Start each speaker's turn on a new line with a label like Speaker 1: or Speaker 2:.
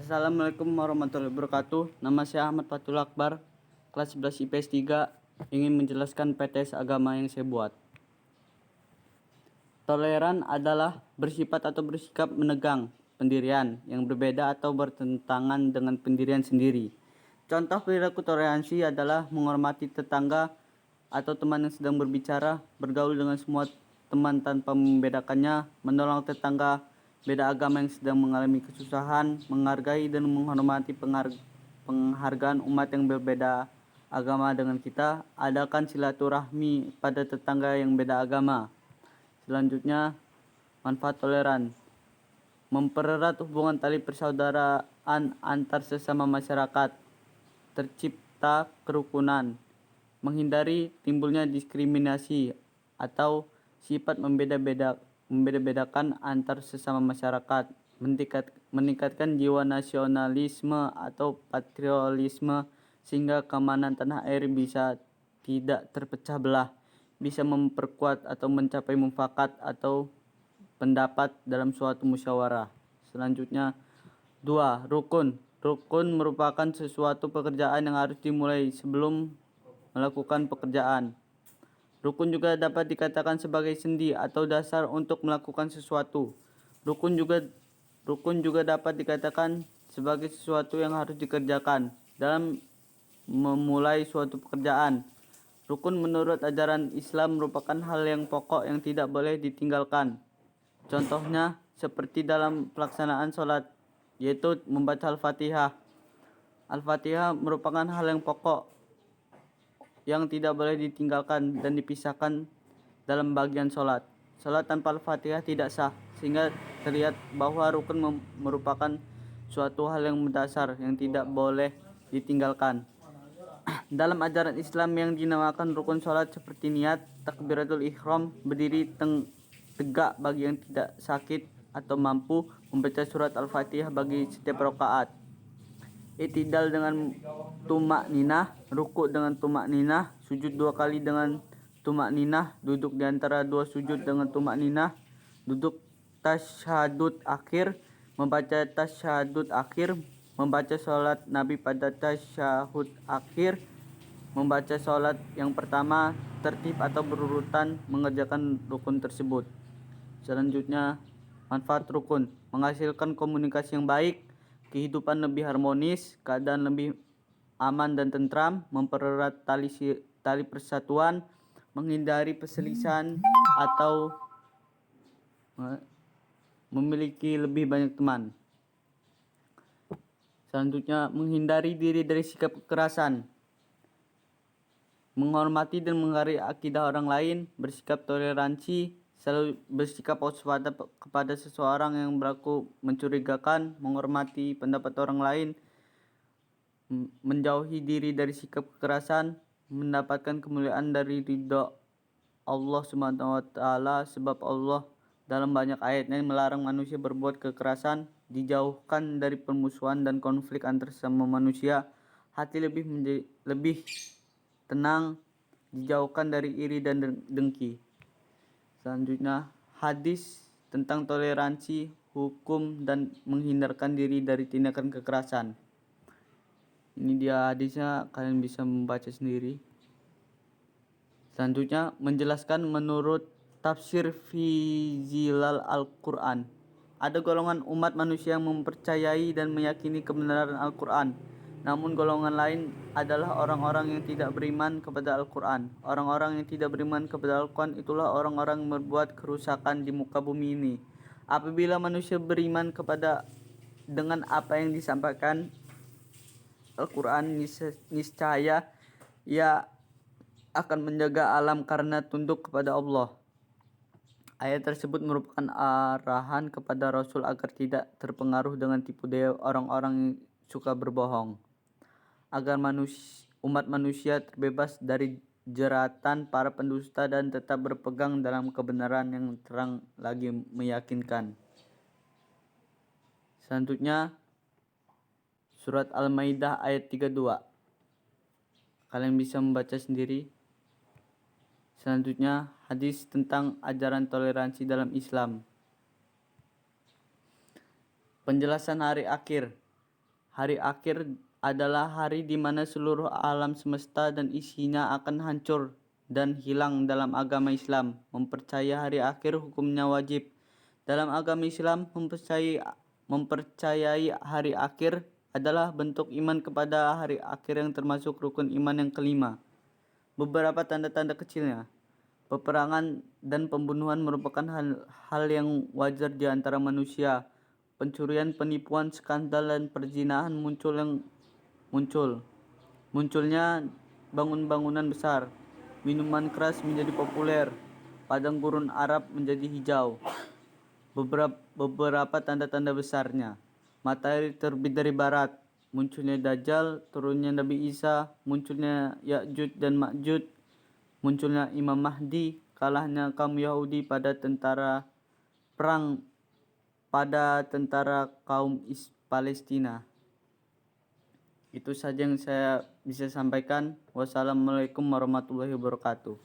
Speaker 1: Assalamualaikum warahmatullahi wabarakatuh. Nama saya Ahmad Fatul Akbar, kelas 11 IPS 3, ingin menjelaskan PTS agama yang saya buat. Toleran adalah bersifat atau bersikap menegang pendirian yang berbeda atau bertentangan dengan pendirian sendiri. Contoh perilaku toleransi adalah menghormati tetangga atau teman yang sedang berbicara, bergaul dengan semua teman tanpa membedakannya, menolong tetangga beda agama yang sedang mengalami kesusahan, menghargai dan menghormati penghargaan umat yang berbeda agama dengan kita, adakan silaturahmi pada tetangga yang beda agama. Selanjutnya, manfaat toleran. Mempererat hubungan tali persaudaraan antar sesama masyarakat. Tercipta kerukunan. Menghindari timbulnya diskriminasi atau sifat membeda-bedakan antar sesama masyarakat, meningkatkan jiwa nasionalisme atau patriotisme sehingga keamanan tanah air bisa tidak terpecah belah, bisa memperkuat atau mencapai mufakat atau pendapat dalam suatu musyawarah. Selanjutnya, 2. Rukun. Rukun merupakan sesuatu pekerjaan yang harus dimulai sebelum melakukan pekerjaan. Rukun juga dapat dikatakan sebagai sendi atau dasar untuk melakukan sesuatu. Rukun juga dapat dikatakan sebagai sesuatu yang harus dikerjakan dalam memulai suatu pekerjaan. Rukun menurut ajaran Islam merupakan hal yang pokok yang tidak boleh ditinggalkan. Contohnya seperti dalam pelaksanaan sholat, yaitu membaca Al-Fatihah. Al-Fatihah merupakan hal yang pokok yang tidak boleh ditinggalkan dan dipisahkan dalam bagian sholat. Sholat tanpa Al-Fatihah tidak sah, sehingga terlihat bahwa rukun merupakan suatu hal yang mendasar yang tidak boleh ditinggalkan. Dalam ajaran Islam yang dinamakan rukun sholat seperti niat, takbiratul ihram, berdiri tegak bagi yang tidak sakit atau mampu, membaca surat Al-Fatihah bagi setiap rakaat, i'tidal dengan tumak ninah, ruku dengan tumak ninah, sujud 2 kali dengan tumak ninah, duduk di antara 2 sujud dengan tumak ninah, duduk tasyahud akhir, membaca tasyahud akhir, membaca sholat Nabi pada tasyahud akhir, membaca sholat yang pertama, tertib atau berurutan mengerjakan rukun tersebut. Selanjutnya, manfaat rukun menghasilkan komunikasi yang baik, kehidupan lebih harmonis, keadaan lebih aman dan tentram, mempererat tali persatuan, menghindari perselisihan atau memiliki lebih banyak teman. Selanjutnya, menghindari diri dari sikap kekerasan, menghormati dan menghargai akidah orang lain, bersikap toleransi, selalu bersikap waspada kepada seseorang yang berlaku mencurigakan, menghormati pendapat orang lain, menjauhi diri dari sikap kekerasan, mendapatkan kemuliaan dari ridha Allah Subhanahu wa taala, sebab Allah dalam banyak ayatnya melarang manusia berbuat kekerasan, dijauhkan dari permusuhan dan konflik antar sesama manusia, hati lebih tenang, dijauhkan dari iri dan dengki. Selanjutnya, hadis tentang toleransi, hukum, dan menghindarkan diri dari tindakan kekerasan. Ini dia hadisnya, kalian bisa membaca sendiri. Selanjutnya, menjelaskan menurut tafsir Fizilal Al-Quran. Ada golongan umat manusia yang mempercayai dan meyakini kebenaran Al-Quran. Namun golongan lain adalah orang-orang yang tidak beriman kepada Al-Quran. Orang-orang yang tidak beriman kepada Al-Quran itulah orang-orang yang berbuat kerusakan di muka bumi ini. Apabila manusia beriman kepada dengan apa yang disampaikan Al-Quran, niscaya ia akan menjaga alam karena tunduk kepada Allah. Ayat tersebut merupakan arahan kepada Rasul agar tidak terpengaruh dengan tipu daya orang-orang yang suka berbohong, agar umat manusia terbebas dari jeratan para pendusta dan tetap berpegang dalam kebenaran yang terang lagi meyakinkan. Selanjutnya, surat Al-Maidah ayat 32. Kalian bisa membaca sendiri. Selanjutnya, hadis tentang ajaran toleransi dalam Islam. Penjelasan hari akhir. Hari akhir adalah hari di mana seluruh alam semesta dan isinya akan hancur dan hilang. Dalam agama Islam, mempercayai hari akhir hukumnya wajib. Dalam agama Islam, mempercayai hari akhir adalah bentuk iman kepada hari akhir yang termasuk rukun iman yang kelima. Beberapa tanda-tanda kecilnya. Peperangan dan pembunuhan merupakan hal yang wajar di antara manusia. Pencurian, penipuan, skandal, dan perzinahan munculnya bangunan-bangunan besar. Minuman keras menjadi populer. Padang gurun Arab menjadi hijau. Beberapa tanda-tanda besarnya. Matahari terbit dari barat. Munculnya Dajjal, turunnya Nabi Isa, munculnya Ya'juj dan Ma'juj, munculnya Imam Mahdi, kalahnya kaum Yahudi pada tentara kaum Palestina. Itu saja yang saya bisa sampaikan. Wassalamualaikum warahmatullahi wabarakatuh.